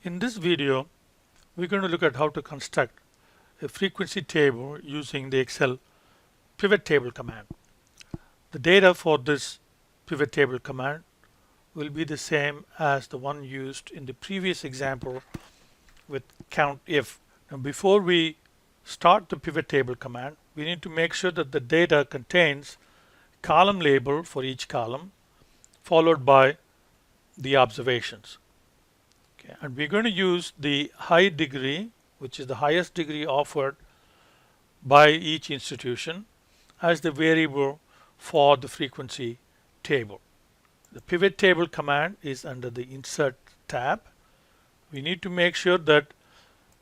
In this video, we're going to look at how to construct a frequency table using the Excel pivot table command. The data for this pivot table command will be the same as the one used in the previous example with count if. Now, before we start the pivot table command, we need to make sure that the data contains column label for each column followed by the observations. Okay, and we're going to use the high degree, which is the highest degree offered by each institution, as the variable for the frequency table. The pivot table command is under the Insert tab. We need to make sure that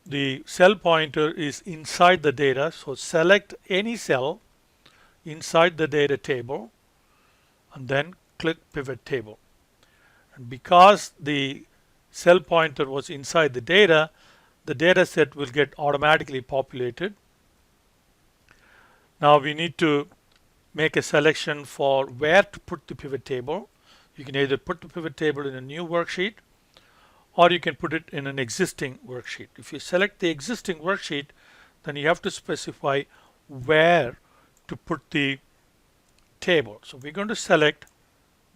the cell pointer is inside the data, so select any cell inside the data table and then click pivot table. And because the cell pointer was inside the data set will get automatically populated. Now we need to make a selection for where to put the pivot table. You can either put the pivot table in a new worksheet or you can put it in an existing worksheet. If you select the existing worksheet, then you have to specify where to put the table. So we're going to select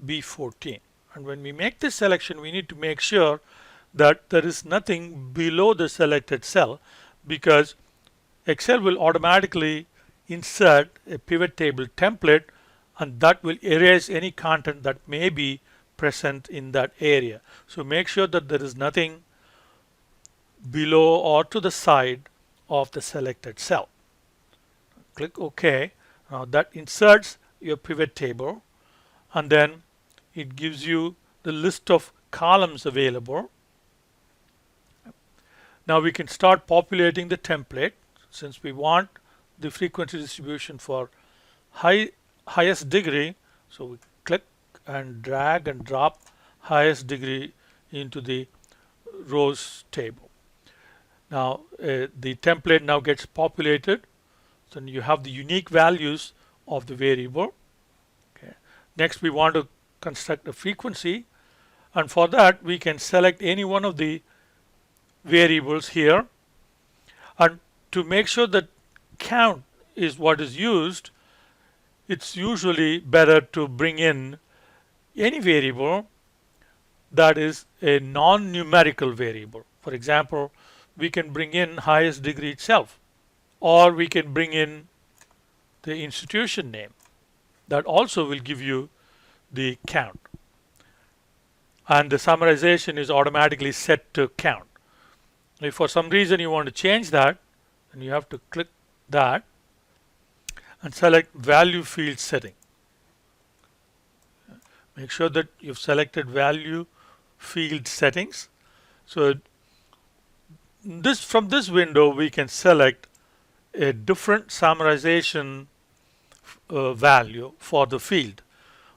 B14. And when we make this selection, we need to make sure that there is nothing below the selected cell, because Excel will automatically insert a pivot table template and that will erase any content that may be present in that area. So make sure that there is nothing below or to the side of the selected cell. Click OK. Now that inserts your pivot table, and then it gives you the list of columns available. Now we can start populating the template. Since we want the frequency distribution for highest degree, so we click and drag and drop highest degree into the rows table. Now the template now gets populated, so you have the unique values of the variable. Okay. Next we want to construct a frequency, and for that we can select any one of the variables here, and to make sure that count is what is used, it's usually better to bring in any variable that is a non-numerical variable. For example, we can bring in highest degree itself, or we can bring in the institution name. That also will give you the count, and the summarization is automatically set to count. If for some reason you want to change that, then you have to click that and select value field setting. Make sure that you've selected value field settings. So from this window we can select a different summarization value for the field.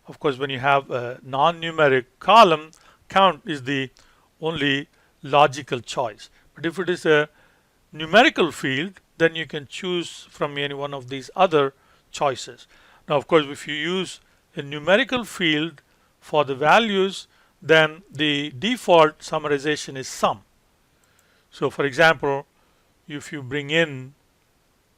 Of course, when you have a non-numeric column, count is the only logical choice. But if it is a numerical field, then you can choose from any one of these other choices. Now, of course, if you use a numerical field for the values, then the default summarization is sum. So, for example, if you bring in,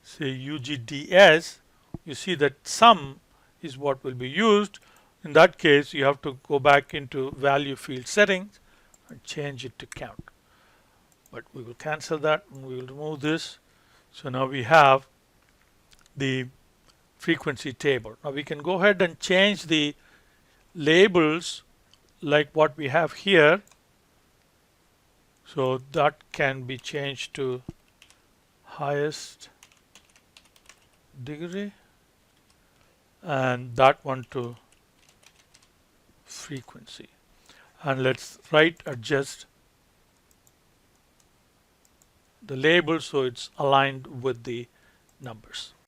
say, UGDS, you see that sum is what will be used. In that case, you have to go back into value field settings and change it to count. But we will cancel that and we will remove this. So now we have the frequency table. Now we can go ahead and change the labels like what we have here. So that can be changed to highest degree, and that one to frequency. And let's adjust the label so it's aligned with the numbers.